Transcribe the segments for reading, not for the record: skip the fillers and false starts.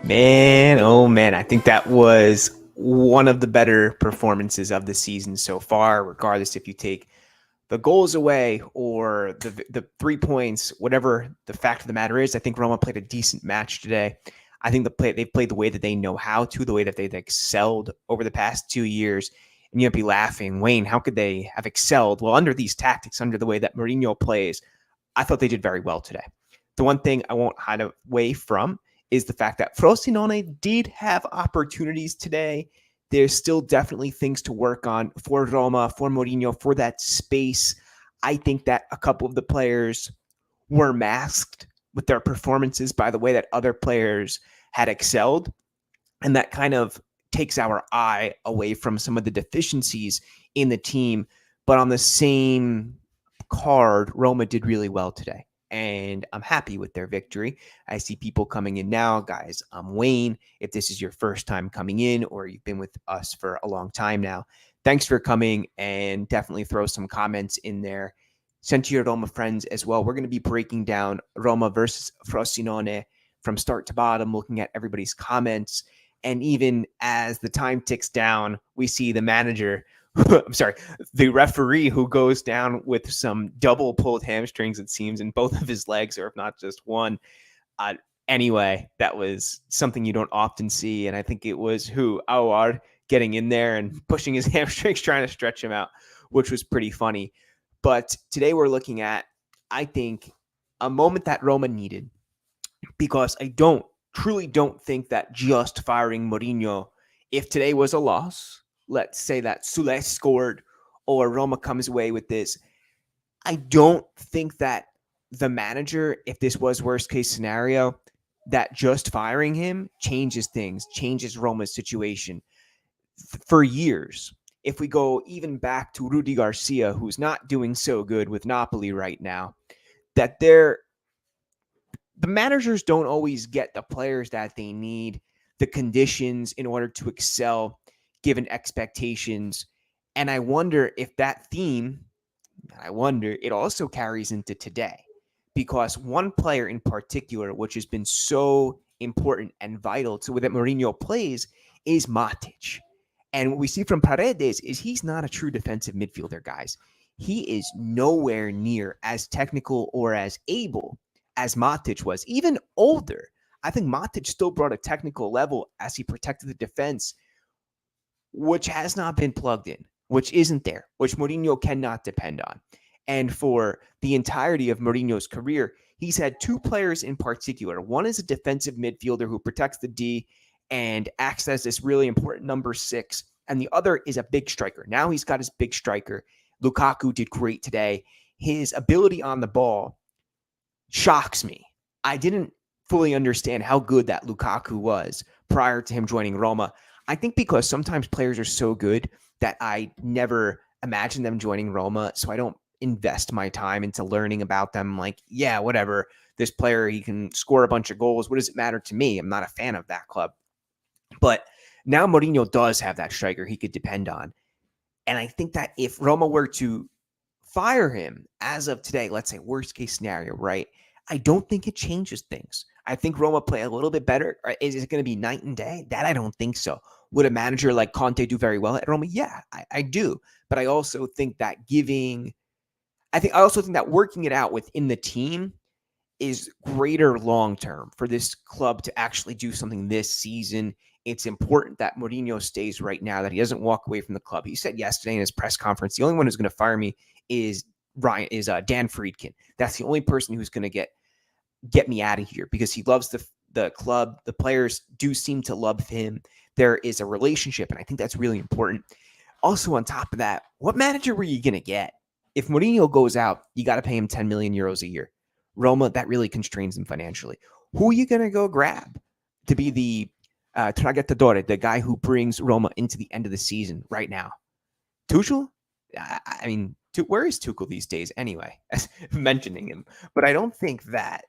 Man, oh man, I think that was one of the better performances of the season so far, regardless if you take the goals away or the 3 points, whatever the fact of the matter is. I think Roma played a decent match today. I think they've played the way that they know how to, the way that they've excelled over the past 2 years. And you'd be laughing, Wayne, how could they have excelled? Well, under these tactics, under the way that Mourinho plays, I thought they did very well today. The one thing I won't hide away from is the fact that Frosinone did have opportunities today. There's still definitely things to work on for Roma, for Mourinho, for that space. I think that a couple of the players were masked with their performances by the way that other players had excelled. And that kind of takes our eye away from some of the deficiencies in the team. But on the same card, Roma did really well today. And I'm happy with their victory. I see people coming in now. Guys, I'm Wayne. If this is your first time coming in or you've been with us for a long time now, thanks for coming, and definitely throw some comments in there. Send to your Roma friends as well. We're going to be breaking down Roma versus Frosinone from start to bottom, looking at everybody's comments. And even as the time ticks down, we see the manager I'm sorry, the referee who goes down with some double pulled hamstrings, it seems, in both of his legs, or if not just one. Anyway, that was something you don't often see. And I think it was Awar getting in there and pushing his hamstrings, trying to stretch him out, which was pretty funny. But today we're looking at, I think, a moment that Roma needed, because I truly don't think that just firing Mourinho, if today was a loss, let's say that Sule scored or Roma comes away with this, I don't think that the manager, if this was worst case scenario, that just firing him changes things, changes Roma's situation. For years, if we go even back to Rudi Garcia, who's not doing so good with Napoli right now, that the managers don't always get the players that they need, the conditions in order to excel, given expectations. And I wonder if that theme, it also carries into today, because one player in particular, which has been so important and vital to the way that Mourinho plays, is Matic. And what we see from Paredes is he's not a true defensive midfielder, guys. He is nowhere near as technical or as able as Matic was, even older. I think Matic still brought a technical level as he protected the defense, which has not been plugged in, which isn't there, which Mourinho cannot depend on. And for the entirety of Mourinho's career, he's had two players in particular. One is a defensive midfielder who protects the D and acts as this really important number 6. And the other is a big striker. Now he's got his big striker. Lukaku did great today. His ability on the ball shocks me. I didn't fully understand how good that Lukaku was prior to him joining Roma. I think because sometimes players are so good that I never imagine them joining Roma, so I don't invest my time into learning about them. Like, yeah, whatever, this player, he can score a bunch of goals. What does it matter to me? I'm not a fan of that club. But now Mourinho does have that striker he could depend on. And I think that if Roma were to fire him as of today, let's say worst case scenario, right? I don't think it changes things. I think Roma play a little bit better. Is it going to be night and day? That I don't think so. Would a manager like Conte do very well at Roma? Yeah, I do. But I also think that I also think that working it out within the team is greater long-term for this club to actually do something this season. It's important that Mourinho stays right now, that he doesn't walk away from the club. He said yesterday in his press conference, the only one who's going to fire me is Dan Friedkin. That's the only person who's going to get me out of here, because he loves the club. The players do seem to love him. There is a relationship, and I think that's really important. Also, on top of that, what manager were you going to get? If Mourinho goes out, you got to pay him 10 million euros a year. Roma, that really constrains them financially. Who are you going to go grab to be the traghettatore, the guy who brings Roma into the end of the season right now? Tuchel? I mean, where is Tuchel these days anyway? Mentioning him. But I don't think that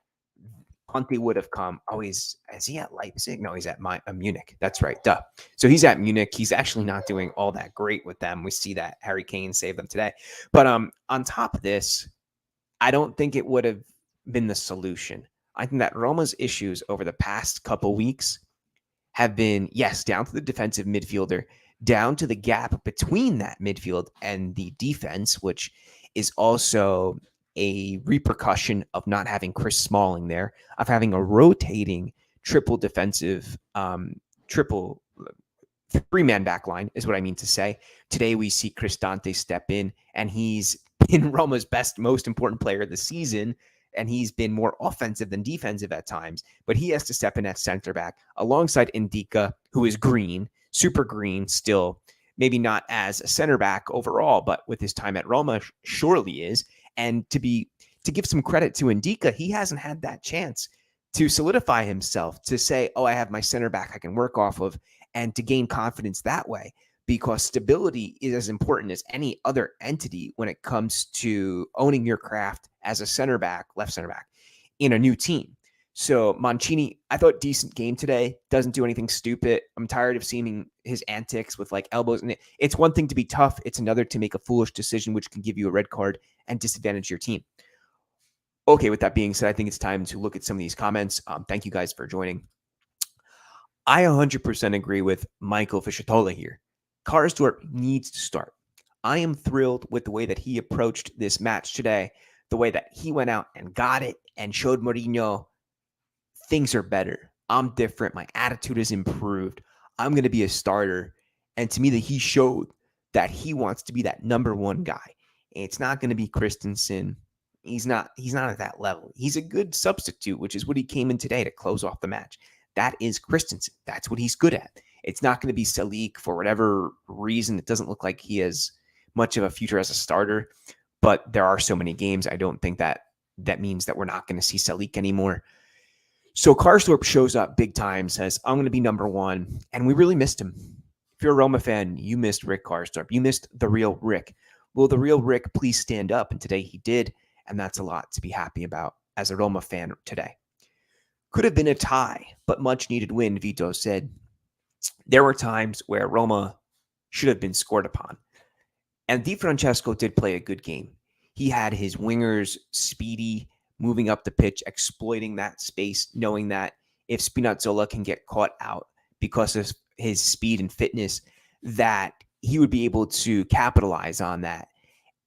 Conte would have come. Oh, is he at Leipzig? No, he's at Munich. That's right. Duh. So he's at Munich. He's actually not doing all that great with them. We see that Harry Kane saved them today. But on top of this, I don't think it would have been the solution. I think that Roma's issues over the past couple weeks have been, yes, down to the defensive midfielder, down to the gap between that midfield and the defense, which is also a repercussion of not having Chris Smalling there, of having a rotating triple defensive, triple three-man back line is what I mean to say. Today we see Cristante step in, and he's been Roma's best, most important player of the season, and he's been more offensive than defensive at times, but he has to step in at center back alongside Indica, who is green, super green still, maybe not as a center back overall, but with his time at Roma, surely is. And to give some credit to Indica, he hasn't had that chance to solidify himself, to say, oh, I have my center back I can work off of, and to gain confidence that way, because stability is as important as any other entity when it comes to owning your craft as a center back, left center back, in a new team. So Mancini, I thought decent game today, doesn't do anything stupid. I'm tired of seeing his antics with like elbows. And it's one thing to be tough. It's another to make a foolish decision, which can give you a red card and disadvantage your team. Okay, with that being said, I think it's time to look at some of these comments. Thank you guys for joining. I 100% agree with Michael Fischetola here. Karsdorp needs to start. I am thrilled with the way that he approached this match today, the way that he went out and got it and showed Mourinho things are better. I'm different. My attitude is improved. I'm going to be a starter. And to me, that he showed that he wants to be that number one guy. It's not going to be Christensen. He's not at that level. He's a good substitute, which is what he came in today to close off the match. That is Christensen. That's what he's good at. It's not going to be Salik for whatever reason. It doesn't look like he has much of a future as a starter, but there are so many games. I don't think that means that we're not going to see Salik anymore. So Karsdorp shows up big time, says, I'm going to be number one. And we really missed him. If you're a Roma fan, you missed Rick Karsdorp. You missed the real Rick. Will the real Rick please stand up? And today he did. And that's a lot to be happy about as a Roma fan today. Could have been a tie, but much needed win, Vito said. There were times where Roma should have been scored upon. And Di Francesco did play a good game. He had his wingers speedy, moving up the pitch, exploiting that space, knowing that if Spinazzola can get caught out because of his speed and fitness, that he would be able to capitalize on that.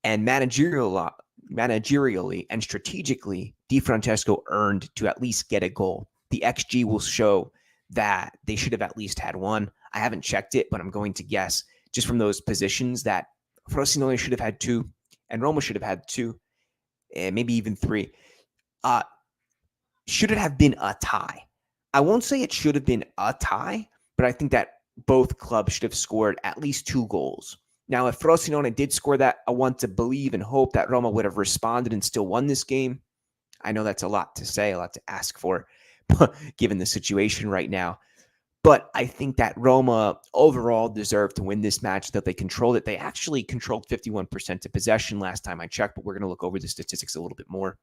And managerially and strategically, Di Francesco earned to at least get a goal. The XG will show that they should have at least had one. I haven't checked it, but I'm going to guess just from those positions that Frosinone should have had two and Roma should have had two, and maybe even three. Should it have been a tie? I won't say it should have been a tie, but I think that both clubs should have scored at least 2 goals. Now, if Frosinone did score that, I want to believe and hope that Roma would have responded and still won this game. I know that's a lot to say, a lot to ask for, given the situation right now. But I think that Roma overall deserved to win this match, that they controlled it. They actually controlled 51% of possession last time I checked, but we're going to look over the statistics a little bit more.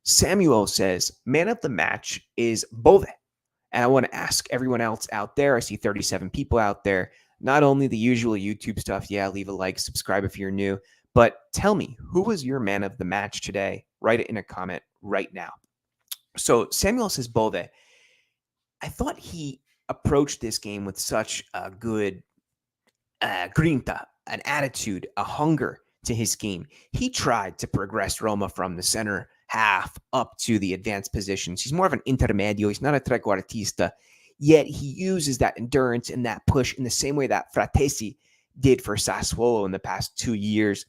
Samuel says, man of the match is Bove. And I want to ask everyone else out there, I see 37 people out there, not only the usual YouTube stuff, yeah, leave a like, subscribe if you're new, but tell me, who was your man of the match today? Write it in a comment right now. So Samuel says Bove. I thought he approached this game with such a good grinta, an attitude, a hunger to his game. He tried to progress Roma from the center half up to the advanced positions. He's more of an intermedio. He's not a trequartista, yet he uses that endurance and that push in the same way that Fratesi did for Sassuolo in the past 2 years.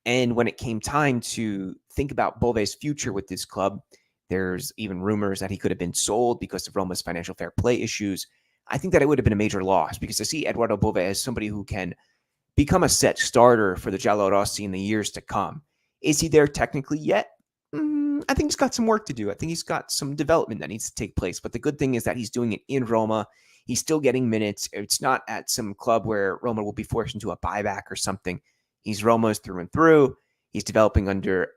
And when it came time to think about Bove's future with this club, there's even rumors that he could have been sold because of Roma's financial fair play issues. I think that it would have been a major loss because I see Eduardo Bove as somebody who can become a set starter for the Giallorossi in the years to come. Is he there technically yet? I think he's got some work to do. I think he's got some development that needs to take place. But the good thing is that he's doing it in Roma. He's still getting minutes. It's not at some club where Roma will be forced into a buyback or something. He's Roma's through and through. He's developing under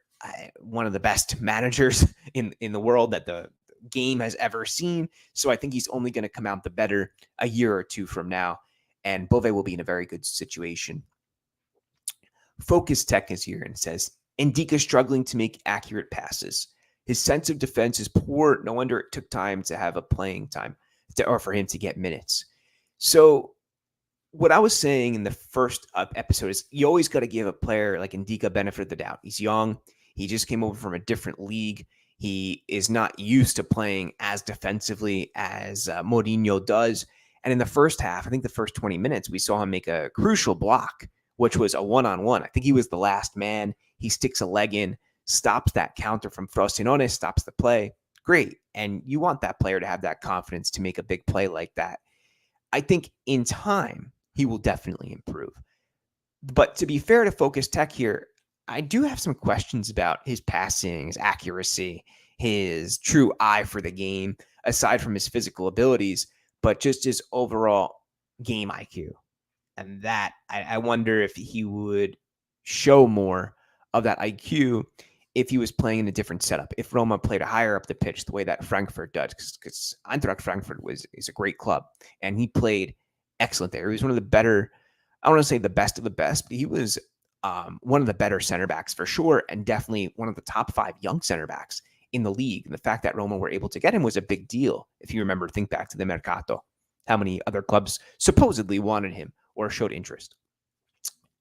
one of the best managers in the world that the game has ever seen. So I think he's only going to come out the better a year or two from now. And Bove will be in a very good situation. Focus Tech is here and says, Ndika struggling to make accurate passes. His sense of defense is poor. No wonder it took time to have a playing time. or for him to get minutes. So what I was saying in the first episode is you always got to give a player like Ndika benefit of the doubt. He's young. He just came over from a different league. He is not used to playing as defensively as Mourinho does. And in the first half, I think the first 20 minutes, we saw him make a crucial block, which was a one-on-one. I think he was the last man. He sticks a leg in, stops that counter from Frosinone, stops the play. Great. And you want that player to have that confidence to make a big play like that. I think in time, he will definitely improve. But to be fair to Focus Tech here, I do have some questions about his passing, his accuracy, his true eye for the game, aside from his physical abilities, but just his overall game IQ. And that, I wonder if he would show more of that IQ if he was playing in a different setup, if Roma played higher up the pitch the way that Frankfurt does, because Eintracht Frankfurt is a great club, and he played excellent there. He was one of the better, I don't want to say the best of the best, but he was one of the better center backs for sure, and definitely one of the top 5 young center backs in the league. And the fact that Roma were able to get him was a big deal. If you remember, think back to the Mercato, how many other clubs supposedly wanted him or showed interest.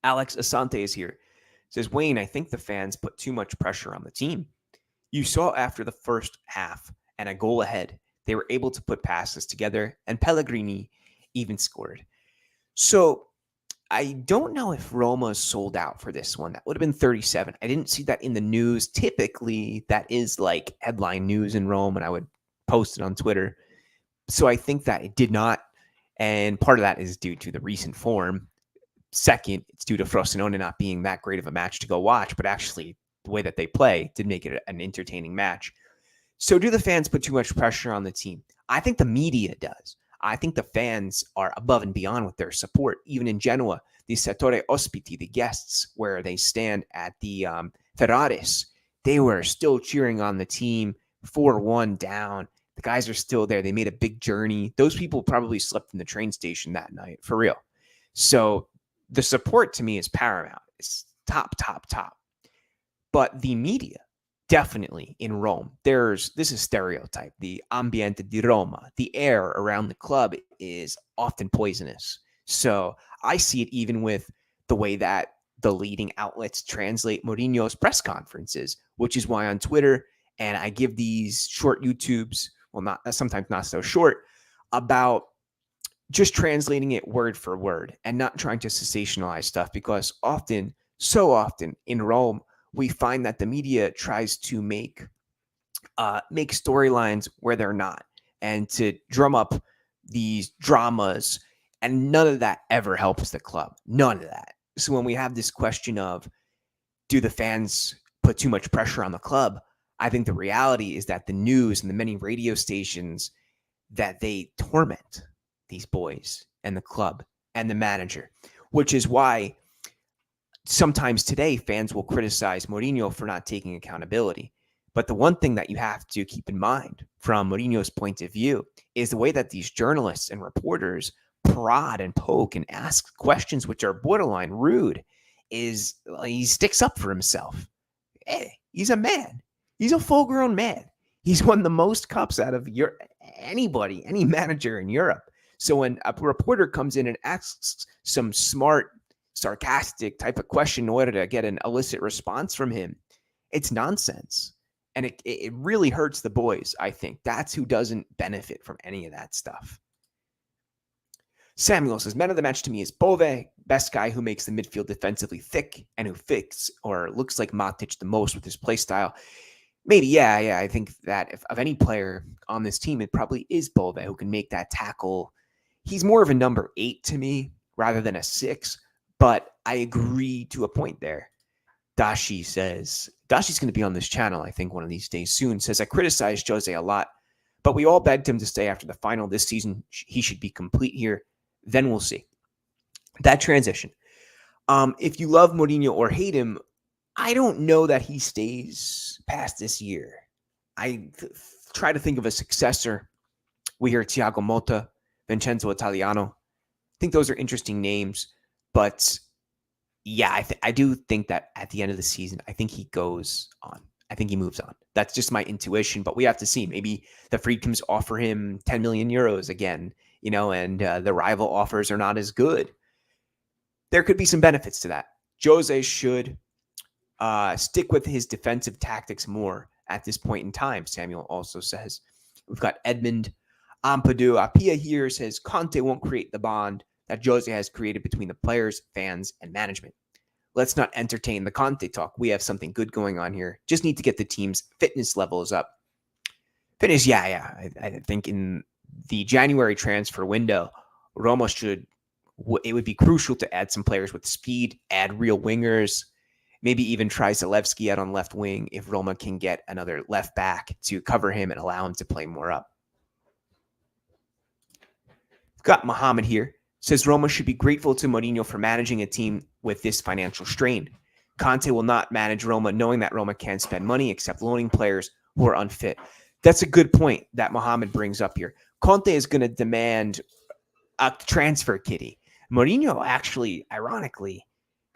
Alex Asante is here. Says, Wayne, I think the fans put too much pressure on the team. You saw after the first half and a goal ahead, they were able to put passes together, and Pellegrini even scored. So I don't know if Roma sold out for this one. That would have been 37. I didn't see that in the news. Typically, that is like headline news in Rome, and I would post it on Twitter. So I think that it did not. And part of that is due to the recent form. Second, it's due to Frosinone not being that great of a match to go watch, but actually the way that they play did make it an entertaining match. So do the fans put too much pressure on the team? I think the media does. I think the fans are above and beyond with their support. Even in Genoa, the Settore Ospiti, the guests, where they stand at the Ferraris, they were still cheering on the team, 4-1 down. The guys are still there. They made a big journey. Those people probably slept in the train station that night, for real. So the support to me is paramount. It's top. But the media, definitely in Rome, this is stereotype. The ambiente di Roma, the air around the club is often poisonous. So I see it even with the way that the leading outlets translate Mourinho's press conferences, which is why on Twitter, and I give these short YouTubes, sometimes not so short, about just translating it word for word and not trying to sensationalize stuff, because so often in Rome, we find that the media tries to make storylines where they're not, and to drum up these dramas, and none of that ever helps the club. None of that. So when we have this question of, do the fans put too much pressure on the club? I think the reality is that the news and the many radio stations, that they torment these boys and the club and the manager, which is why sometimes today fans will criticize Mourinho for not taking accountability. But the one thing that you have to keep in mind from Mourinho's point of view is the way that these journalists and reporters prod and poke and ask questions which are borderline rude. Is he sticks up for himself. Hey, he's a man. He's a full-grown man. He's won the most cups out of anybody, any manager in Europe. So when a reporter comes in and asks some smart, sarcastic type of question in order to get an illicit response from him, it's nonsense. And it really hurts the boys, I think. That's who doesn't benefit from any of that stuff. Samuel says, man of the match to me is Bove, best guy who makes the midfield defensively thick and who fits or looks like Matic the most with his play style. Maybe, yeah. I think that if of any player on this team, it probably is Bove who can make that tackle. He's more of a number 8 to me rather than a 6, but I agree to a point there. Dashi says, Dashi's going to be on this channel, I think, one of these days soon, says, I criticized Jose a lot, but we all begged him to stay after the final this season. He should be complete here. Then we'll see. That transition. If you love Mourinho or hate him, I don't know that he stays past this year. I try to think of a successor. We hear Thiago Motta, Vincenzo Italiano. I think those are interesting names. But yeah, I do think that at the end of the season, I think he goes on. I think he moves on. That's just my intuition, but we have to see. Maybe the Friedkims offer him 10 million euros again, and the rival offers are not as good. There could be some benefits to that. Jose should stick with his defensive tactics more at this point in time, Samuel also says. We've got Edmund Ampadu Apia here says Conte won't create the bond that Jose has created between the players, fans, and management. Let's not entertain the Conte talk. We have something good going on here. Just need to get the team's fitness levels up. Fitness, yeah. I think in the January transfer window, Roma it would be crucial to add some players with speed, add real wingers, maybe even try Zalewski out on left wing if Roma can get another left back to cover him and allow him to play more up. We've got Mohammed here. Says Roma should be grateful to Mourinho for managing a team with this financial strain. Conte will not manage Roma knowing that Roma can't spend money except loaning players who are unfit. That's a good point that Mohammed brings up here. Conte is going to demand a transfer kitty. Mourinho actually, ironically,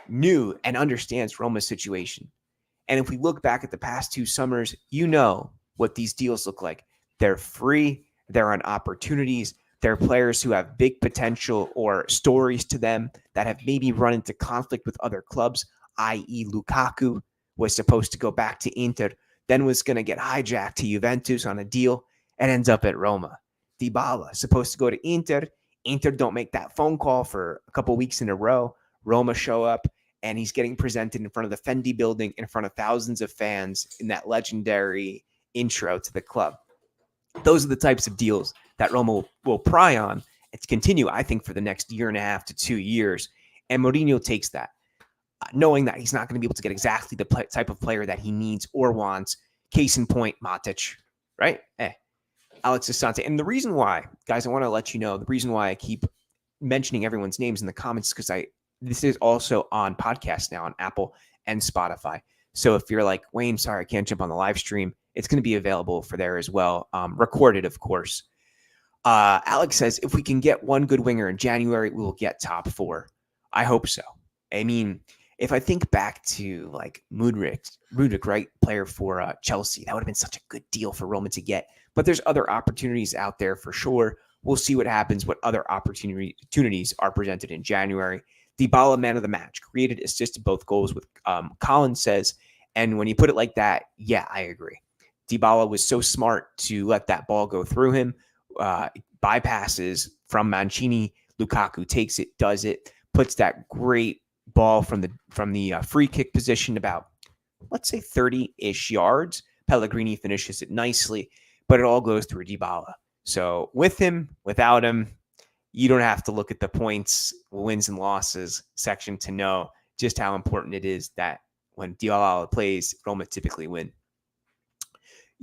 knew and understands Roma's situation. And if we look back at the past 2 summers, you know what these deals look like. They're free. They're on opportunities. They're players who have big potential or stories to them that have maybe run into conflict with other clubs, i.e. Lukaku was supposed to go back to Inter, then was going to get hijacked to Juventus on a deal and ends up at Roma. Dybala, supposed to go to Inter. Inter don't make that phone call for a couple weeks in a row. Roma show up, and he's getting presented in front of the Fendi building in front of thousands of fans in that legendary intro to the club. Those are the types of deals that Roma will pry on and to continue, I think, for the next 1.5 to 2 years. And Mourinho takes that, knowing that he's not going to be able to get exactly the type of player that he needs or wants. Case in point, Matic, right? Alex Asante. And the reason why, guys, I want to let you know, the reason why I keep mentioning everyone's names in the comments is because this is also on podcast now on Apple and Spotify. So if you're like, Wayne, sorry, I can't jump on the live stream, it's going to be available for there as well. Recorded, of course. Alex says, if we can get one good winger in January, we will get top 4. I hope so. I mean, if I think back to like Mudryk, right, player for Chelsea, that would have been such a good deal for Roma to get. But there's other opportunities out there for sure. We'll see what happens, what other opportunities are presented in January. Dybala, man of the match, created, assisted both goals with Collins says. And when you put it like that, yeah, I agree. Dybala was so smart to let that ball go through him, bypasses from Mancini. Lukaku takes it, does it, puts that great ball from the free kick position about, let's say, 30-ish yards. Pellegrini finishes it nicely, but it all goes through Dybala. So with him, without him, you don't have to look at the points, wins and losses section to know just how important it is that when Dybala plays, Roma typically win.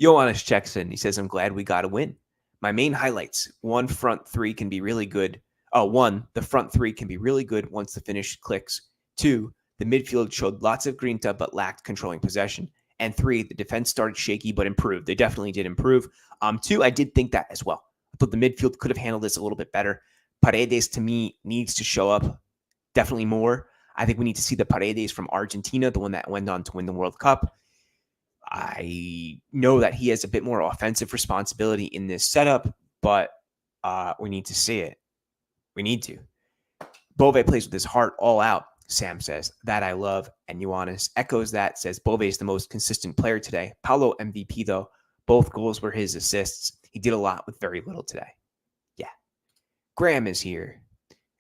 Ioannis checks in. He says, I'm glad we got a win. My main highlights. 1, front 3 can be really good. 1, the front 3 can be really good once the finish clicks. 2, the midfield showed lots of grinta but lacked controlling possession. And 3, the defense started shaky but improved. They definitely did improve. 2, I did think that as well. I thought the midfield could have handled this a little bit better. Paredes, to me, needs to show up definitely more. I think we need to see the Paredes from Argentina, the one that went on to win the World Cup. I know that he has a bit more offensive responsibility in this setup, but we need to see it. We need to. Bove plays with his heart all out, Sam says. That I love. And Ioannis echoes that, says Bove is the most consistent player today. Paulo MVP, though. Both goals were his assists. He did a lot with very little today. Yeah. Graham is here.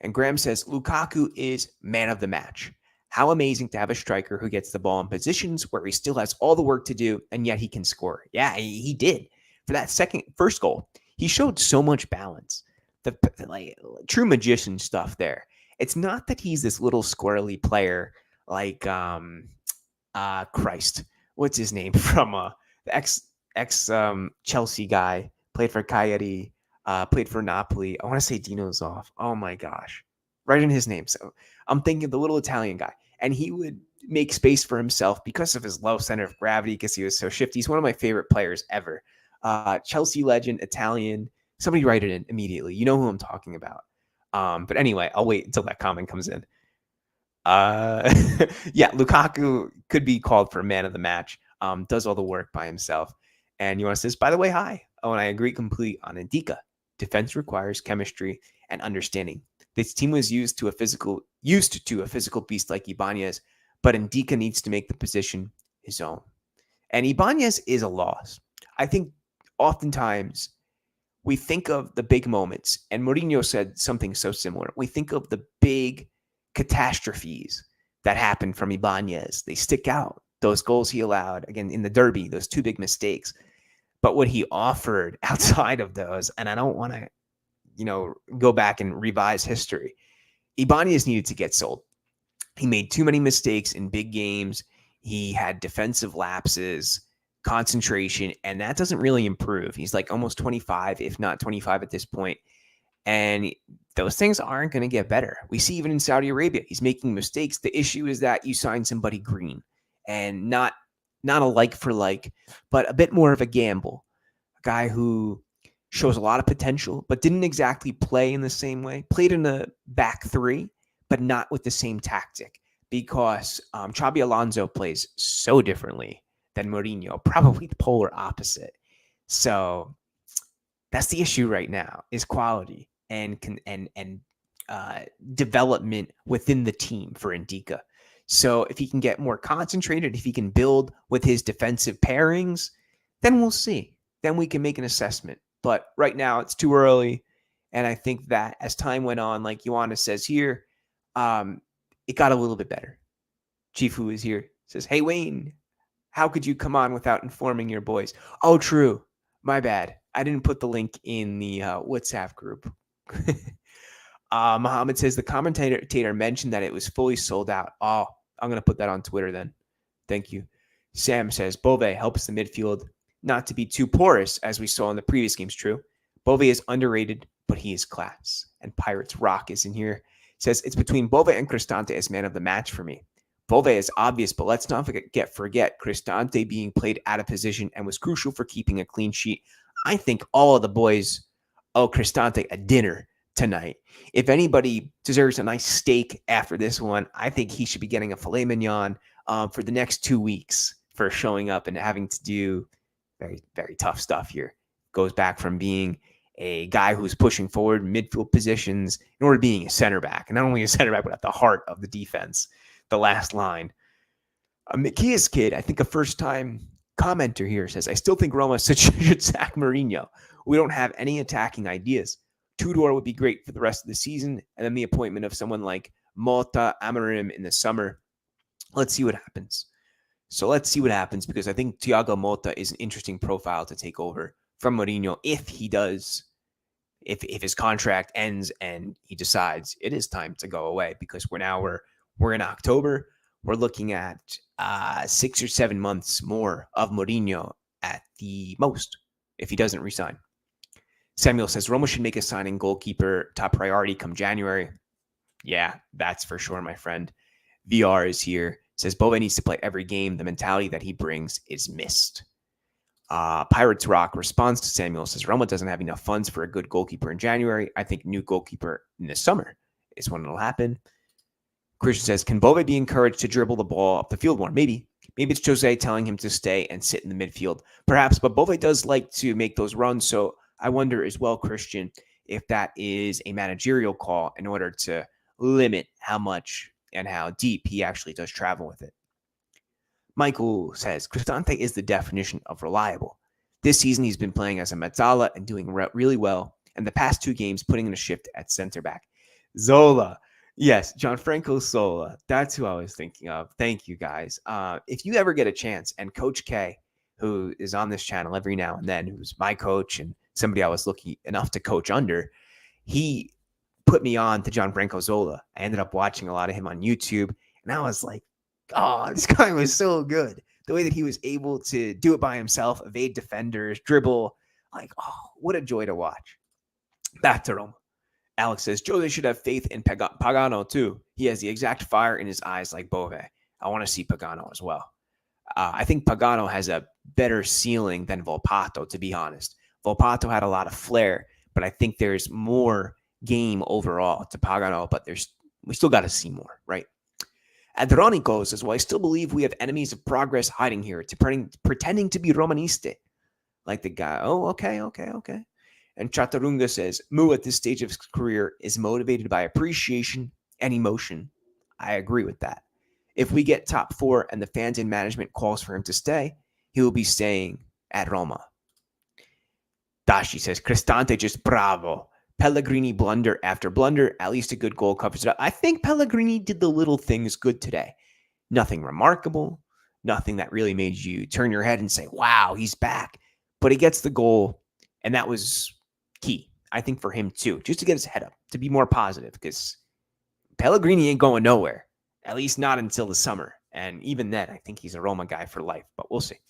And Graham says, Lukaku is man of the match. How amazing to have a striker who gets the ball in positions where he still has all the work to do, and yet he can score. Yeah, he did. For that first goal, he showed so much balance. The true magician stuff there. It's not that he's this little squirrely player like Christ. What's his name from the ex Chelsea guy, played for Cagliari, played for Napoli. I want to say Dino Zoff. Oh my gosh. Right in his name. So I'm thinking the little Italian guy. And he would make space for himself because of his low center of gravity, because he was so shifty. He's one of my favorite players ever. Chelsea legend, Italian. Somebody write it in immediately. You know who I'm talking about. But anyway, I'll wait until that comment comes in. Yeah, Lukaku could be called for man of the match. does all the work by himself. And Jonas says, by the way, hi. Oh, and I agree completely on Indica. Defense requires chemistry and understanding. This team was used to a physical beast like Ibanez, but Indica needs to make the position his own. And Ibanez is a loss. I think oftentimes we think of the big moments, and Mourinho said something so similar. We think of the big catastrophes that happened from Ibanez. They stick out. Those goals he allowed, again, in the derby, those two big mistakes. But what he offered outside of those, and I don't want to, go back and revise history. Ibanez needed to get sold. He made too many mistakes in big games. He had defensive lapses, concentration, and that doesn't really improve. He's like almost 25, if not 25 at this point. And those things aren't going to get better. We see even in Saudi Arabia, he's making mistakes. The issue is that you sign somebody green and not a like for like, but a bit more of a gamble. A guy who shows a lot of potential, but didn't exactly play in the same way. Played in a back three, but not with the same tactic, because Xabi Alonso plays so differently than Mourinho, probably the polar opposite. So that's the issue right now, is quality and development within the team for Indica. So if he can get more concentrated, if he can build with his defensive pairings, then we'll see. Then we can make an assessment. But right now it's too early. And I think that as time went on, like Ioannis says here, it got a little bit better. Chief, who is here, says, hey, Wayne, how could you come on without informing your boys? Oh, true. My bad. I didn't put the link in the WhatsApp group. Mohammed says the commentator mentioned that it was fully sold out. Oh, I'm going to put that on Twitter then. Thank you. Sam says Bove helps the midfield not to be too porous, as we saw in the previous games. True. Bove is underrated, but he is class. And Pirates Rock is in here. Says it's between Bove and Cristante as man of the match for me. Bove is obvious, but let's not forget Cristante being played out of position and was crucial for keeping a clean sheet. I think all of the boys owe Cristante a dinner tonight. If anybody deserves a nice steak after this one, I think he should be getting a filet mignon for the next 2 weeks for showing up and having to do very, very tough stuff here. Goes back from being a guy who's pushing forward midfield positions in order to being a center back. And not only a center back, but at the heart of the defense, the last line. Mikia's kid, I think a first-time commenter here, says, I still think Roma should sack Mourinho. We don't have any attacking ideas. Tudor would be great for the rest of the season, and then the appointment of someone like Mota Amorim in the summer. Let's see what happens. So let's see what happens, because I think Thiago Mota is an interesting profile to take over from Mourinho if he does, if his contract ends and he decides it is time to go away, because we're in October. We're looking at 6 or 7 months more of Mourinho at the most if he doesn't resign. Samuel says Roma should make a signing goalkeeper top priority come January. Yeah, that's for sure, my friend. VR is here. Says Bove needs to play every game. The mentality that he brings is missed. Pirates Rock responds to Samuel, says Roma doesn't have enough funds for a good goalkeeper in January. I think new goalkeeper in the summer is when it'll happen. Christian says, can Bove be encouraged to dribble the ball up the field more? Maybe. Maybe it's Jose telling him to stay and sit in the midfield. Perhaps, but Bove does like to make those runs. So I wonder as well, Christian, if that is a managerial call in order to limit how much and how deep he actually does travel with it. Michael says, Cristante is the definition of reliable. This season, he's been playing as a mezzala and doing really well. And the past 2 games, putting in a shift at center back. Zola. Yes, Gianfranco Zola. That's who I was thinking of. Thank you, guys. If you ever get a chance, and Coach K, who is on this channel every now and then, who's my coach and somebody I was lucky enough to coach under, he put me on to Gianfranco Zola. I ended up watching a lot of him on YouTube, and I was like, oh, this guy was so good. The way that he was able to do it by himself, evade defenders, dribble, like, oh, what a joy to watch. Back to Roma. Alex says, Jose should have faith in Pagano too. He has the exact fire in his eyes like Bove. I want to see Pagano as well. I think Pagano has a better ceiling than Volpato, to be honest. Volpato had a lot of flair, but I think there's more game overall to Pagano, but we still got to see more, right? Adronico says, well, I still believe we have enemies of progress hiding here, pretending to be Romaniste. Like the guy, oh, okay. And Chaturunga says, Mu at this stage of his career is motivated by appreciation and emotion. I agree with that. If we get top 4 and the fans and management calls for him to stay, he will be staying at Roma. Dashi says, Cristante just bravo. Pellegrini blunder after blunder, at least a good goal covers it up. I think Pellegrini did the little things good today. Nothing remarkable, nothing that really made you turn your head and say, wow, he's back. But he gets the goal, and that was key, I think, for him too, just to get his head up, to be more positive, because Pellegrini ain't going nowhere, at least not until the summer. And even then, I think he's a Roma guy for life, but we'll see.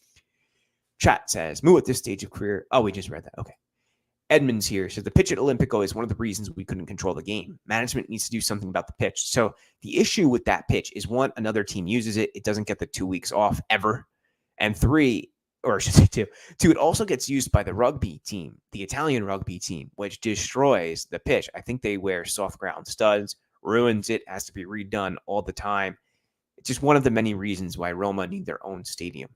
Chat says, Mu at this stage of career. Oh, we just read that. Okay. Edmonds here says the pitch at Olimpico is one of the reasons we couldn't control the game. Management needs to do something about the pitch. So the issue with that pitch is, one, another team uses it. It doesn't get the 2 weeks off ever. And 3, or I should say 2, it also gets used by the rugby team, the Italian rugby team, which destroys the pitch. I think they wear soft ground studs, ruins it, has to be redone all the time. It's just one of the many reasons why Roma need their own stadium.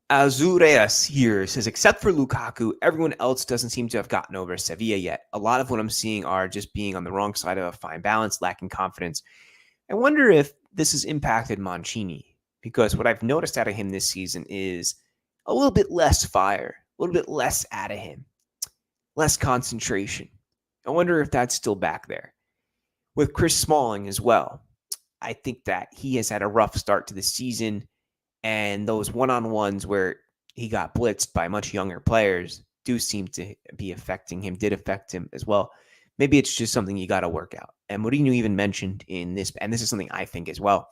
Azureas here says, except for Lukaku, everyone else doesn't seem to have gotten over Sevilla yet. A lot of what I'm seeing are just being on the wrong side of a fine balance, lacking confidence. I wonder if this has impacted Mancini, because what I've noticed out of him this season is a little bit less fire, a little bit less out of him, less concentration. I wonder if that's still back there. With Chris Smalling as well, I think that he has had a rough start to the season. And those one-on-ones where he got blitzed by much younger players do seem to be affecting him, did affect him as well. Maybe it's just something you got to work out. And Mourinho even mentioned in this, and this is something I think as well,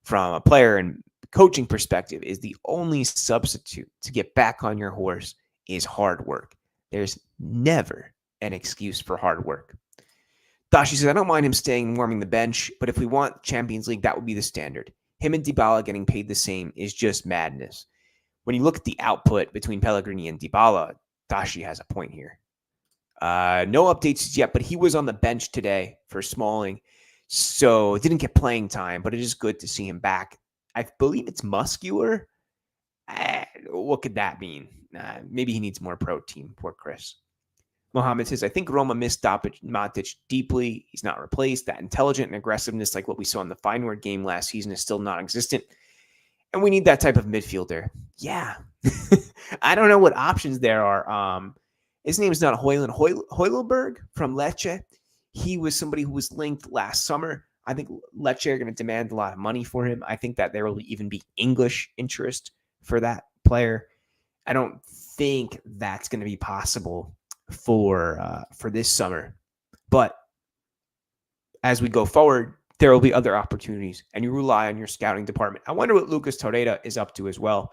from a player and coaching perspective, is the only substitute to get back on your horse is hard work. There's never an excuse for hard work. Dashi says, I don't mind him staying and warming the bench, but if we want Champions League, that would be the standard. Him and Dybala getting paid the same is just madness. When you look at the output between Pellegrini and Dybala, Dashi has a point here. No updates yet, but he was on the bench today for Smalling, so didn't get playing time, but it is good to see him back. I believe it's muscular. What could that mean? Maybe he needs more protein. Poor Chris. Mohammed says, I think Roma missed Matic deeply. He's not replaced. That intelligent and aggressiveness, like what we saw in the Feyenoord game last season, is still non-existent. And we need that type of midfielder. Yeah. I don't know what options there are. His name is not Hoylberg from Lecce. He was somebody who was linked last summer. I think Lecce are going to demand a lot of money for him. I think that there will even be English interest for that player. I don't think that's going to be possible for this summer, but as we go forward, there will be other opportunities, and you rely on your scouting department. I wonder what Lucas Torreira is up to as well.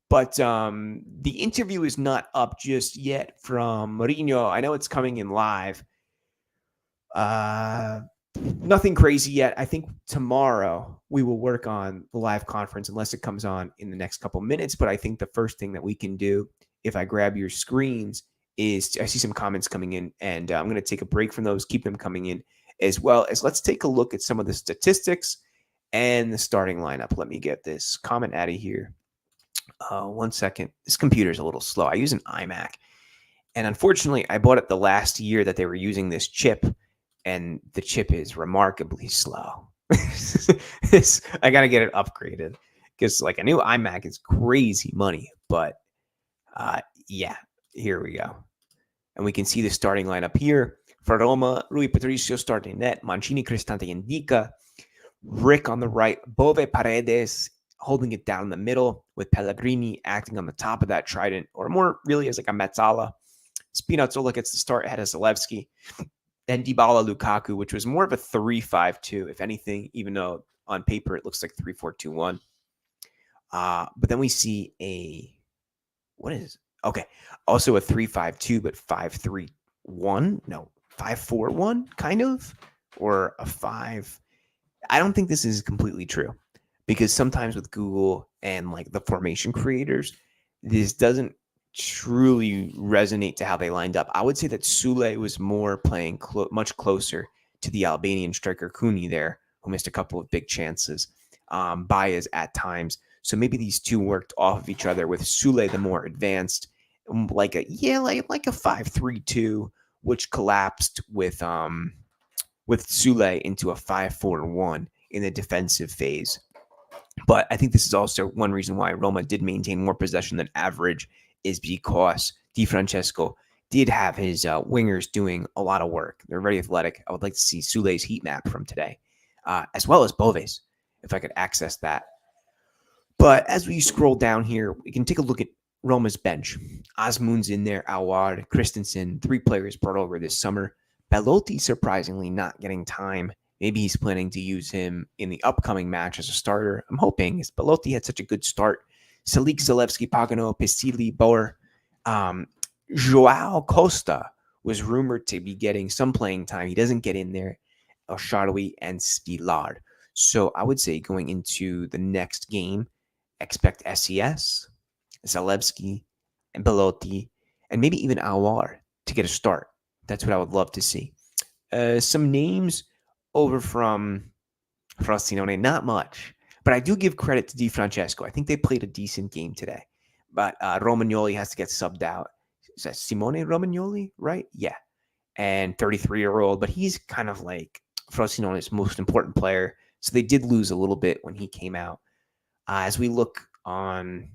But the interview is not up just yet from Mourinho. I know it's coming in live. Nothing crazy yet. I think tomorrow we will work on the live conference, unless it comes on in the next couple minutes. But I think the first thing that we can do, if I grab your screens, is I see some comments coming in, and I'm going to take a break from those, keep them coming in, as well as let's take a look at some of the statistics and the starting lineup. Let me get this comment out of here. 1 second. This computer is a little slow. I use an iMac, and unfortunately, I bought it the last year that they were using this chip, and the chip is remarkably slow. I got to get it upgraded, because like a new iMac is crazy money, but yeah. Here we go. And we can see the starting lineup here. For Roma, Rui Patricio starting net, Mancini, Cristante, and Dica. Rick on the right, Bove, Paredes holding it down in the middle, with Pellegrini acting on the top of that trident, or more really as like a mezzala. Spinazzola gets the start ahead of Zalewski. Then Dybala, Lukaku, which was more of a 3-5-2, if anything, even though on paper it looks like 3-4-2-1. But then we see what is it? Okay. Also a 3-5-2, but 5-3-1. No, 5-4-1, kind of. Or a 5. I don't think this is completely true, because sometimes with Google and like the formation creators, this doesn't truly resonate to how they lined up. I would say that Sule was more playing much closer to the Albanian striker Kuni there, who missed a couple of big chances. Baez at times. So maybe these two worked off of each other with Sule the more advanced, like a 5-3-2, which collapsed with Sule into a 5-4-1 in the defensive phase. But I think this is also one reason why Roma did maintain more possession than average, is because Di Francesco did have his wingers doing a lot of work. They're very athletic. I would like to see Sule's heat map from today, as well as Bove's, if I could access that. But as we scroll down here, we can take a look at Roma's bench. Asmund's in there, Awar, Christensen, 3 players brought over this summer. Belotti surprisingly not getting time. Maybe he's planning to use him in the upcoming match as a starter. I'm hoping, as Belotti had such a good start. Salik, Zalewski, Pagano, Pisili, Bauer. Joao Costa was rumored to be getting some playing time. He doesn't get in there. Charlie and Spilar. So I would say going into the next game, expect SES, Zalewski, and Belotti, and maybe even Awar to get a start. That's what I would love to see. Some names over from Frosinone, not much, but I do give credit to Di Francesco. I think they played a decent game today, but Romagnoli has to get subbed out. Is that Simone Romagnoli, right? Yeah, and 33-year-old, but he's kind of like Frosinone's most important player, so they did lose a little bit when he came out. As we look on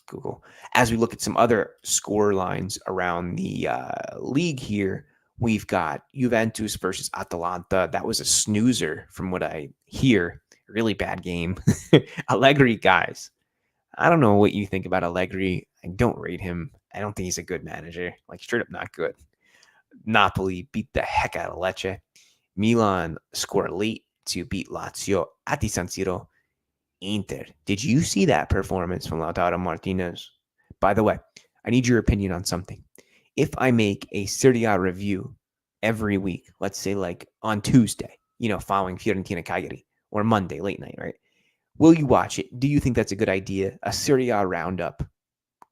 Google, as we look at some other score lines around the league here, we've got Juventus versus Atalanta. That was a snoozer from what I hear. Really bad game. Allegri, guys. I don't know what you think about Allegri. I don't rate him. I don't think he's a good manager. Like, straight up not good. Napoli beat the heck out of Lecce. Milan scored late to beat Lazio at the San Siro. Inter. Did you see that performance from Lautaro Martinez? By the way, I need your opinion on something. If I make a Serie A review every week, let's say like on Tuesday, following Fiorentina Cagliari, or Monday, late night, right? Will you watch it? Do you think that's a good idea? A Serie A roundup.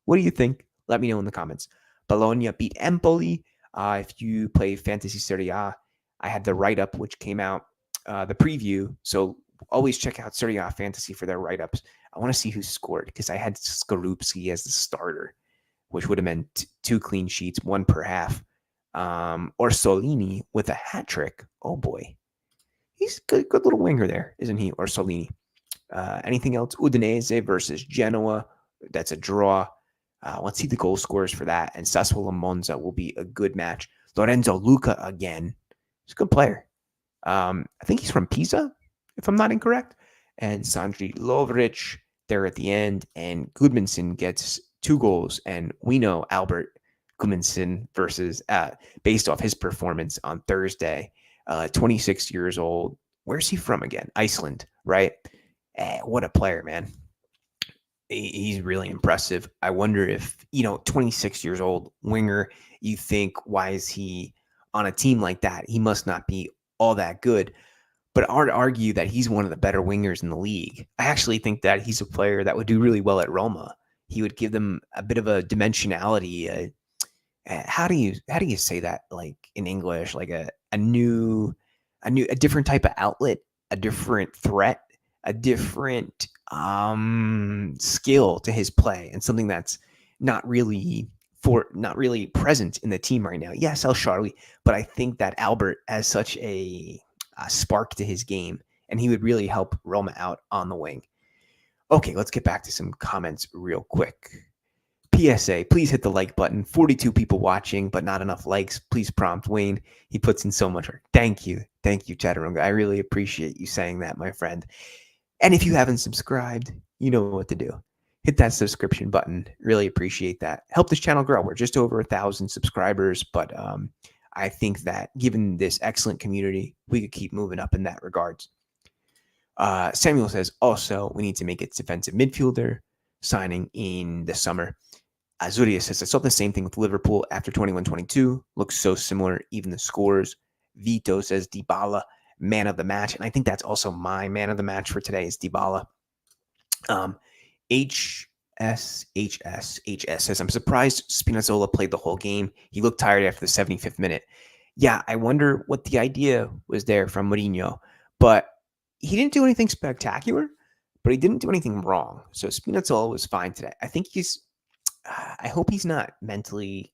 What do you think? Let me know in the comments. Bologna beat Empoli. If you play Fantasy Serie A, I had the write-up which came out, the preview. So always check out Serie A Fantasy for their write-ups. I want to see who scored because I had Skorupski as the starter, which would have meant 2 clean sheets, 1 per half. Or Solini with a hat trick. Oh boy. He's a good little winger there, isn't he? Or Solini. Anything else? Udinese versus Genoa. That's a draw. Let's see the goal scorers for that. And Sassuolo Monza will be a good match. Lorenzo Luca again. He's a good player. I think he's from Pisa, if I'm not incorrect. And Sandri Lovric there at the end. And Gudmundsson gets 2 goals. And we know Albert Gudmundsson versus, based off his performance on Thursday, 26 years old. Where's he from again? Iceland, right? What a player, man. He's really impressive. I wonder if, 26 years old, winger, you think, why is he on a team like that? He must not be all that good. But I would argue that he's one of the better wingers in the league. I actually think that he's a player that would do really well at Roma. He would give them a bit of a dimensionality. How do you say that, like, in English? Like a different type of outlet, a different threat, a different skill to his play, and something that's not really present in the team right now. Yes, El Charlie, but I think that Albert has such a spark to his game, and he would really help Roma out on the wing. Okay, let's get back to some comments real quick. PSA, please hit the like button. 42 people watching, but not enough likes. Please prompt Wayne. He puts in so much work. Thank you, Chaturanga. I really appreciate you saying that, my friend. And if you haven't subscribed, you know what to do. Hit that subscription button. Really appreciate that. Help this channel grow. We're just over 1,000 subscribers, but I think that given this excellent community, we could keep moving up in that regards. Samuel says, also, we need to make it defensive midfielder signing in the summer. Azuria says, I saw the same thing with Liverpool after 21-22. Looks so similar, even the scores. Vito says, Dybala, man of the match. And I think that's also my man of the match for today is Dybala. HS says, I'm surprised Spinazzola played the whole game. He looked tired after the 75th minute. Yeah, I wonder what the idea was there from Mourinho, but he didn't do anything spectacular, but he didn't do anything wrong. So Spinazzola was fine today. I think I hope he's not mentally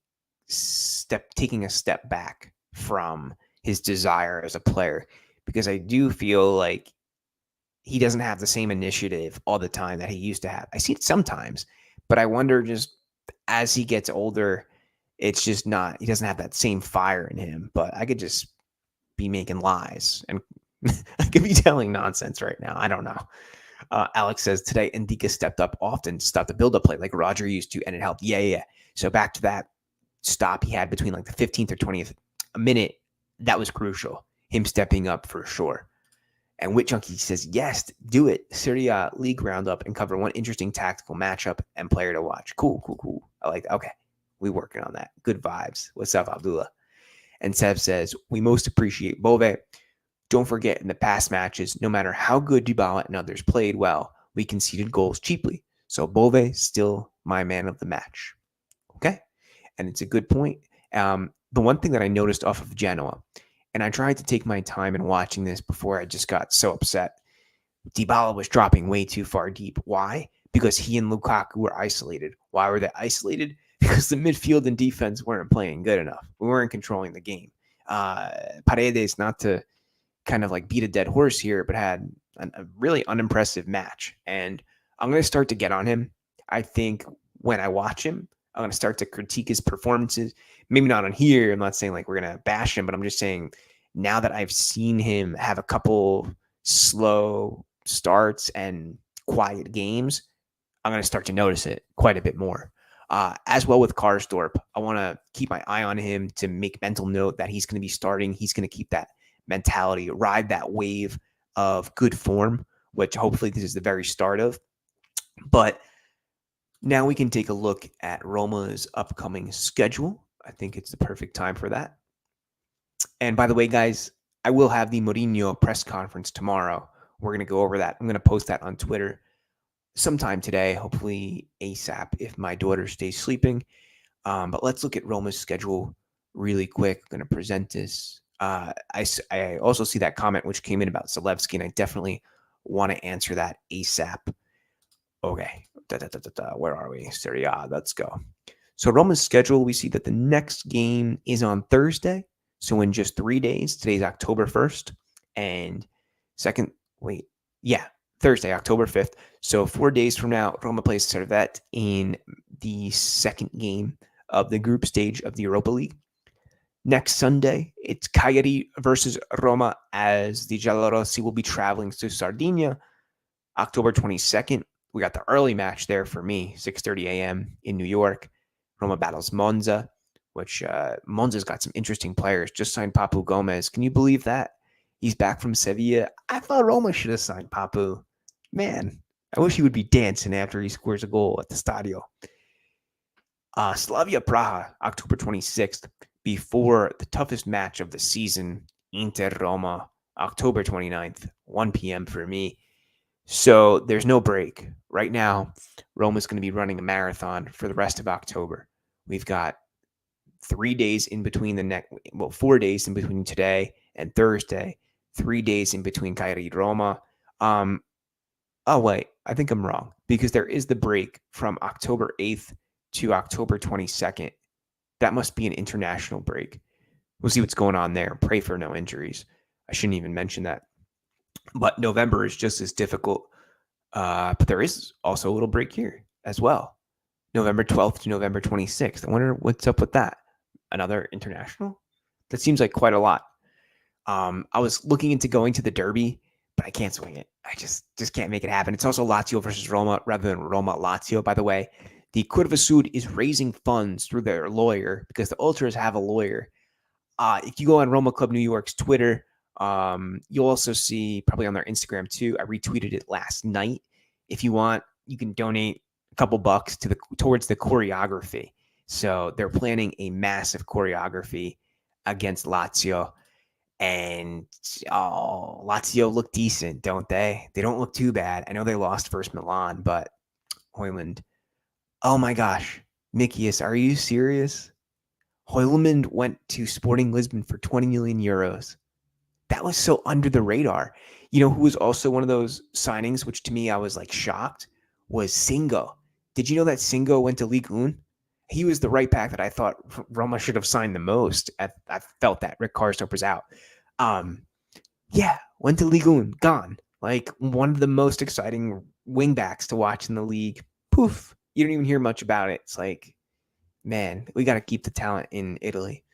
taking a step back from his desire as a player, because I do feel like he doesn't have the same initiative all the time that he used to have. I see it sometimes, but I wonder, just as he gets older, it's just not, he doesn't have that same fire in him. But I could just be making lies, and I could be telling nonsense right now. I don't know. Alex says today Indika stepped up often, stopped the build-up play like Roger used to, and it helped. Yeah. So back to that stop he had between like the 15th or 20th minute, that was crucial. Him stepping up for sure. And Wit Junkie says, yes, do it. Serie A league roundup and cover one interesting tactical matchup and player to watch. Cool. I like that. Okay, we working on that. Good vibes. What's up, Abdullah? And Seb says, we most appreciate Bove. Don't forget, in the past matches, no matter how good Dybala and others played well, we conceded goals cheaply. So Bove still my man of the match. Okay? And it's a good point. The one thing that I noticed off of Genoa, and I tried to take my time in watching this before I just got so upset, Dybala was dropping way too far deep. Why? Because he and Lukaku were isolated. Why were they isolated? Because the midfield and defense weren't playing good enough. We weren't controlling the game. Paredes, not to kind of like beat a dead horse here, but had a really unimpressive match. And I'm going to start to get on him. I think when I watch him, I'm going to start to critique his performances. Maybe not on here. I'm not saying like we're going to bash him, but I'm just saying now that I've seen him have a couple slow starts and quiet games, I'm going to start to notice it quite a bit more. As well with Karsdorp, I want to keep my eye on him to make mental note that he's going to be starting. He's going to keep that mentality, ride that wave of good form, which hopefully this is the very start of. But now we can take a look at Roma's upcoming schedule. I think it's the perfect time for that. And by the way, guys, I will have the Mourinho press conference tomorrow. We're going to go over that. I'm going to post that on Twitter sometime today, hopefully ASAP if my daughter stays sleeping. But let's look at Roma's schedule really quick. I'm going to present this. I also see that comment which came in about Zalewski, and I definitely want to answer that ASAP. Okay. Where are we? Serie A. Let's go. So Roma's schedule, we see that the next game is on Thursday. So in just 3 days, today's October 1st, and Thursday, October 5th. So 4 days from now, Roma plays Servette in the second game of the group stage of the Europa League. Next Sunday, it's Cagliari versus Roma, as the Giallorossi will be traveling to Sardinia. October 22nd, we got the early match there for me, 6:30 a.m. in New York. Roma battles Monza, which Monza's got some interesting players. Just signed Papu Gomez. Can you believe that? He's back from Sevilla. I thought Roma should have signed Papu. Man, I wish he would be dancing after he scores a goal at the Stadio. Slavia Praha, October 26th, before the toughest match of the season, Inter Roma, October 29th, 1 p.m. for me. So there's no break. Right now, Roma's going to be running a marathon for the rest of October. We've got 3 days in between 4 days in between today and Thursday, 3 days in between Cagliari Roma. Oh, wait, I think I'm wrong, because there is the break from October 8th to October 22nd. That must be an international break. We'll see what's going on there. Pray for no injuries. I shouldn't even mention that. But November is just as difficult. But there is also a little break here as well. November 12th to November 26th. I wonder what's up with that. Another international? That seems like quite a lot. I was looking into going to the Derby, but I can't swing it. I just can't make it happen. It's also Lazio versus Roma rather than Roma-Lazio, by the way. The Curva Sud is raising funds through their lawyer because the Ultras have a lawyer. If you go on Roma Club New York's Twitter, you'll also see, probably on their Instagram too, I retweeted it last night. If you want, you can donate a couple bucks towards the choreography. So they're planning a massive choreography against Lazio. And Lazio look decent, don't they? They don't look too bad. I know they lost versus Milan, but Hoyland. Oh my gosh. Mikius, are you serious? Højlund went to Sporting Lisbon for 20 million euros. That was so under the radar. You know who was also one of those signings, which to me I was like shocked, was Singo. Did you know that Singo went to Ligue 1? He was the right back that I thought Roma should have signed the most. I felt that Rick Karstorp was out. Yeah, went to Ligue 1, gone. Like one of the most exciting wingbacks to watch in the league. Poof, you don't even hear much about it. It's like, man, we got to keep the talent in Italy.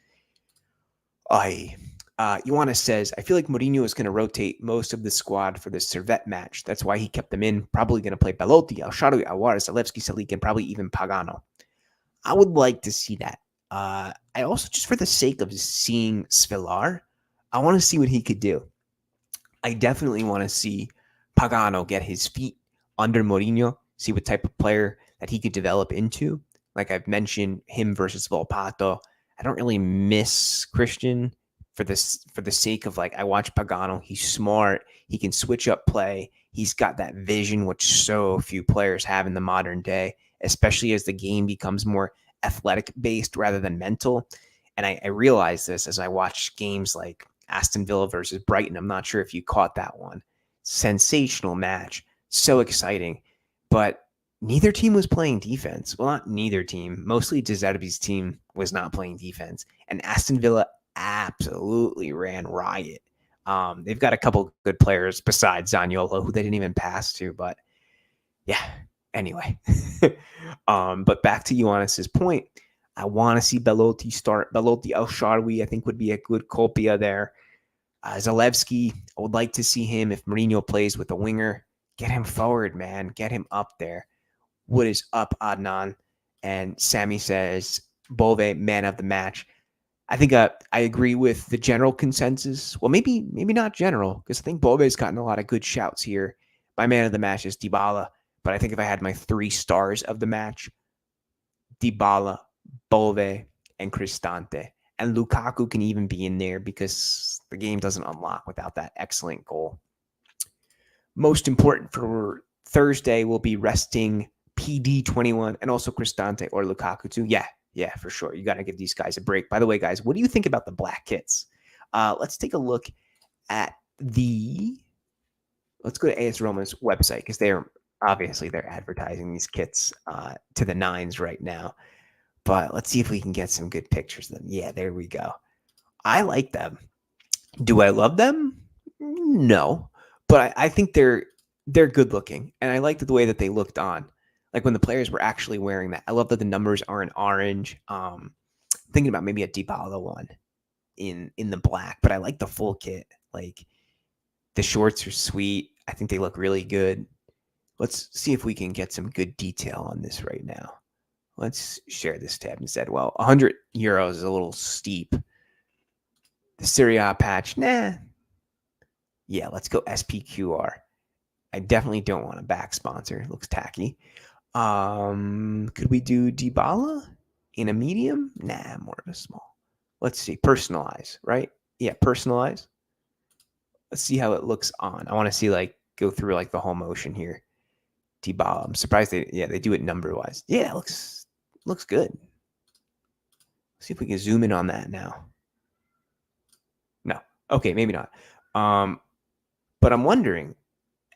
Ioannis says, I feel like Mourinho is going to rotate most of the squad for the Servette match. That's why he kept them in. Probably going to play Belotti, El Shaarawy, Aouar, Zalewski, Salik, and probably even Pagano. I would like to see that. I also, just for the sake of seeing Svilar, I want to see what he could do. I definitely want to see Pagano get his feet under Mourinho, see what type of player that he could develop into. Like I've mentioned, him versus Volpato. I don't really miss Christian for the sake of like I watch Pagano. He's smart. He can switch up play. He's got that vision, which so few players have in the modern day, especially as the game becomes more athletic based rather than mental. And I realize this as I watch games like Aston Villa versus Brighton. I'm not sure if you caught that one. Sensational match. So exciting. But neither team was playing defense. Well, not neither team. Mostly De Zerbi's team was not playing defense. And Aston Villa absolutely ran riot. They've got a couple good players besides Zaniolo, who they didn't even pass to. But yeah, anyway. But back to Ioannis's point. I want to see Belotti start. Belotti, El Shaarawy, I think would be a good copia there. Zalewski, I would like to see him if Mourinho plays with a winger. Get him forward, man. Get him up there. What is up, Adnan? And Sammy says, Bove, man of the match. I think I agree with the general consensus. Well, maybe not general, because I think Bove's gotten a lot of good shouts here. My man of the match is Dybala, but I think if I had my 3 stars of the match, Dybala, Bove, and Cristante. And Lukaku can even be in there because the game doesn't unlock without that excellent goal. Most important for Thursday will be resting PD21 and also Cristante or Lukaku too. Yeah, for sure. You got to give these guys a break. By the way, guys, what do you think about the black kits? Let's take a look at let's go to AS Roma's website because they're advertising these kits to the nines right now. But let's see if we can get some good pictures of them. Yeah, there we go. I like them. Do I love them? No. But I think they're good looking. And I liked the way that they looked on. Like when the players were actually wearing that. I love that the numbers are in orange. Thinking about maybe a Dybala one in the black. But I like the full kit. Like the shorts are sweet. I think they look really good. Let's see if we can get some good detail on this right now. Let's share this tab instead. Well, 100 euros is a little steep. The Serie A patch, nah. Yeah, let's go SPQR. I definitely don't want a back sponsor. It looks tacky. Could we do Dybala in a medium? Nah, more of a small. Let's see. Personalize, right? Yeah, personalize. Let's see how it looks on. I want to see go through the whole motion here. Dybala. I'm surprised they do it number wise. Yeah, it looks good. Let's see if we can zoom in on that now. No. Okay, maybe not. But I'm wondering,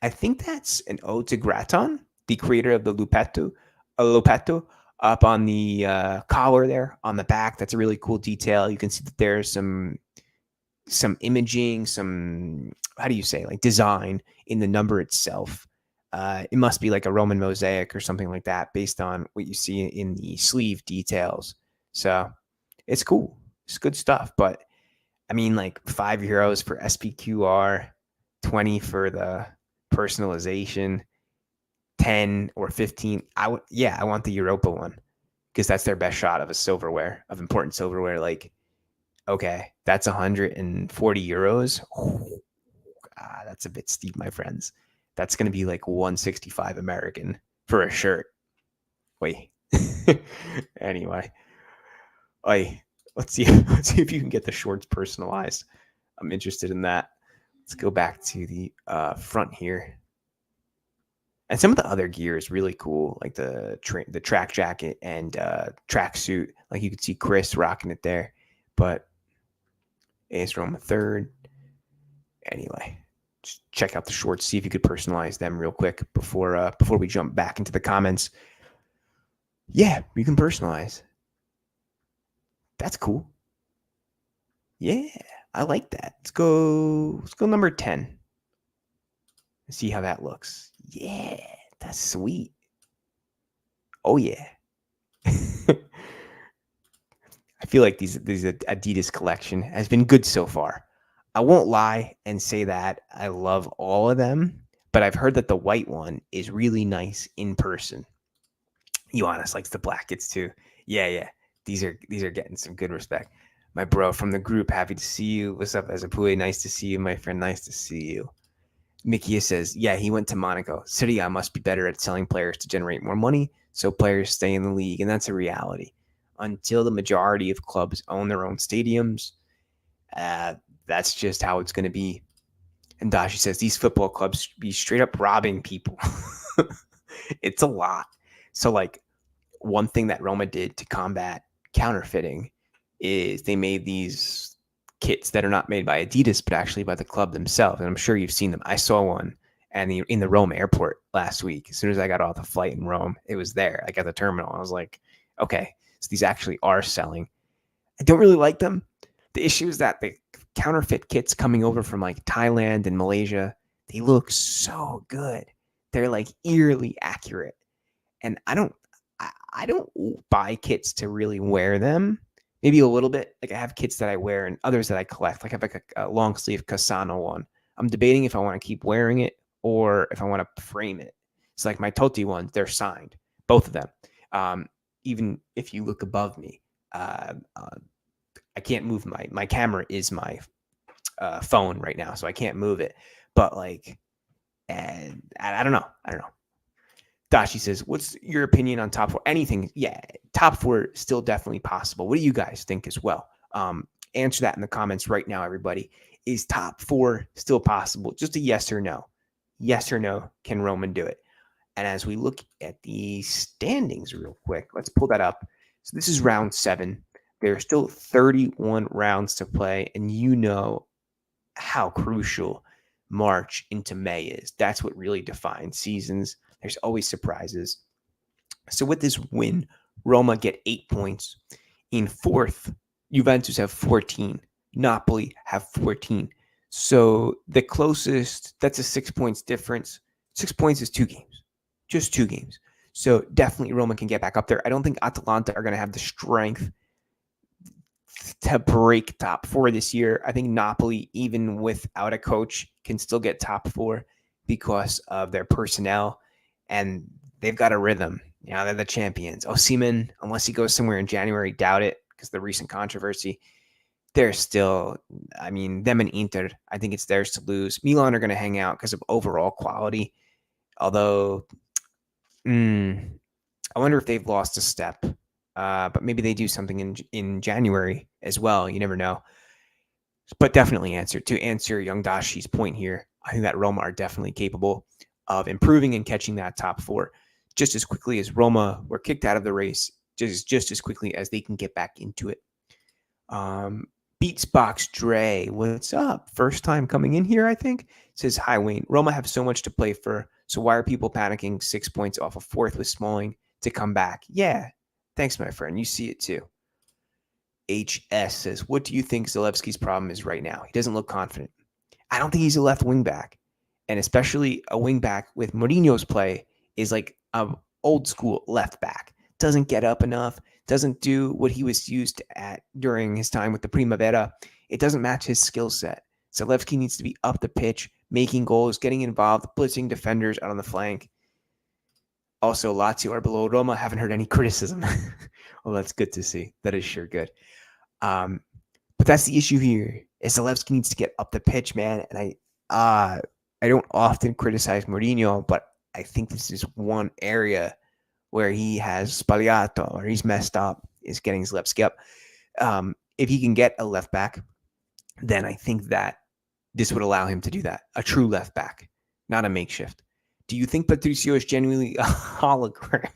I think that's an ode to Graton, the creator of the Lupetto up on the collar there on the back. That's a really cool detail. You can see that there's some imaging, some, how do you say, design in the number itself. It must be like a Roman mosaic or something like that based on what you see in the sleeve details. So it's cool. It's good stuff. But I mean, €5 for SPQR, 20 for the personalization, 10 or 15. I want the Europa one because that's their best shot of important silverware. Okay, that's 140 euros. That's a bit steep, my friends. That's going to be 165 American for a shirt. Wait. Anyway. Let's see if you can get the shorts personalized. I'm interested in that. Let's go back to the front here. And some of the other gear is really cool, like the track jacket and track suit. Like you could see Chris rocking it there. But AS Roma third. Anyway, just check out the shorts. See if you could personalize them real quick before we jump back into the comments. Yeah, you can personalize. That's cool. Yeah, I like that. Let's go number 10. See how that looks. Yeah, that's sweet. Oh yeah. I feel like these Adidas collection has been good so far. I won't lie and say that I love all of them, but I've heard that the white one is really nice in person. Ioannis likes the blackets too. Yeah. These are getting some good respect. My bro from the group, happy to see you. What's up, Azapue? Nice to see you, my friend. Nice to see you. Mikia says, yeah, he went to Monaco. Serie A must be better at selling players to generate more money, so players stay in the league, and that's a reality. Until the majority of clubs own their own stadiums, that's just how it's going to be. And Dashi says, these football clubs be straight up robbing people. It's a lot. So, like, one thing that Roma did to combat counterfeiting is they made these kits that are not made by Adidas, but actually by the club themselves. And I'm sure you've seen them. I saw one in the Rome airport last week. As soon as I got off the flight in Rome, it was there, like at the terminal. I was like, okay, so these actually are selling. I don't really like them. The issue is that the counterfeit kits coming over from like Thailand and Malaysia, they look so good. They're like eerily accurate. And I don't buy kits to really wear them. Maybe a little bit. Like I have kits that I wear and others that I collect. Like I have like a long sleeve Casano one. I'm debating if I want to keep wearing it or if I want to frame it. It's like my Totti ones, they're signed, both of them. Even if you look above me, I can't move my camera is my phone right now, so I can't move it. But like, and I don't know. Dashi says, what's your opinion on top four? Anything? Yeah, top four still definitely possible. What do you guys think as well? Answer that in the comments right now, everybody. Is top four still possible? Just a yes or no. Yes or no, can Roman do it? And as we look at the standings real quick, let's pull that up. So this is round 7. There are still 31 rounds to play, and you know how crucial March into May is. That's what really defines seasons. There's always surprises. So with this win, Roma get 8 points. In 4th, Juventus have 14. Napoli have 14. So the closest, that's a 6 points difference. 6 points is 2 games. Just 2 games. So definitely Roma can get back up there. I don't think Atalanta are going to have the strength to break top 4 this year. I think Napoli, even without a coach, can still get top 4 because of their personnel, and they've got a rhythm. You know, they're the champions. Osimhen, unless he goes somewhere in January, doubt it because of the recent controversy. They're still, I mean, them and Inter, I think it's theirs to lose. Milan are going to hang out because of overall quality, although I wonder if they've lost a step. But maybe they do something in January as well. You never know. But definitely to answer Young Dashi's point here, I think that Roma are definitely capable of improving and catching that top 4 just as quickly as Roma were kicked out of the race, just as quickly as they can get back into it. Beatsbox Dre, what's up? First time coming in here, I think. Says, hi, Wayne. Roma have so much to play for, so why are people panicking 6 points off of 4th with Smalling to come back? Yeah, thanks, my friend. You see it too. HS says, what do you think Zalewski's problem is right now? He doesn't look confident. I don't think he's a left wing back. And especially a wing back with Mourinho's play is like an old school left back. Doesn't get up enough. Doesn't do what he was used at during his time with the Primavera. It doesn't match his skill set. Zalewski needs to be up the pitch, making goals, getting involved, blitzing defenders out on the flank. Also, Lazio are below Roma. Haven't heard any criticism. Well, that's good to see. That is sure good. But that's the issue here. Is Zalewski needs to get up the pitch, man. And I don't often criticize Mourinho, but I think this is one area where he has sbagliato or he's messed up, is getting Zalewski up. If he can get a left back, then I think that this would allow him to do that. A true left back, not a makeshift. Do you think Patricio is genuinely a hologram?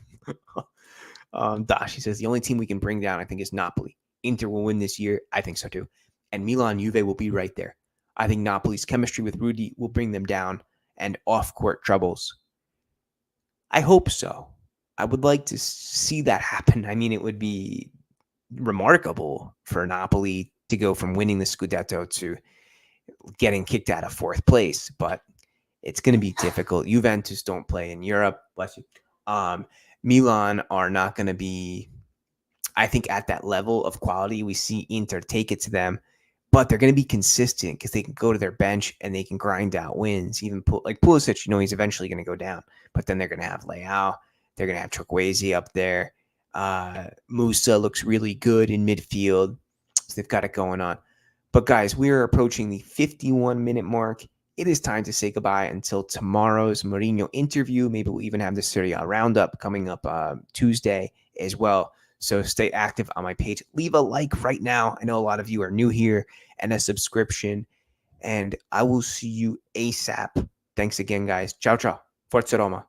Dashi says the only team we can bring down, I think, is Napoli. Inter will win this year. I think so too. And Milan Juve will be right there. I think Napoli's chemistry with Rudy will bring them down, and off-court troubles. I hope so. I would like to see that happen. I mean, it would be remarkable for Napoli to go from winning the Scudetto to getting kicked out of fourth place, but it's going to be difficult. Juventus don't play in Europe. Bless you. Milan are not going to be, I think, at that level of quality. We see Inter take it to them, but they're going to be consistent because they can go to their bench and they can grind out wins. Even like Pulisic, he's eventually going to go down, but then they're going to have Leao. They're going to have Chukwueze up there. Musa looks really good in midfield. So they've got it going on. But guys, we are approaching the 51-minute mark. It is time to say goodbye until tomorrow's Mourinho interview. Maybe we'll even have the Serie A roundup coming up Tuesday as well. So stay active on my page. Leave a like right now. I know a lot of you are new here, and a subscription. And I will see you ASAP. Thanks again, guys. Ciao, ciao. Forza Roma.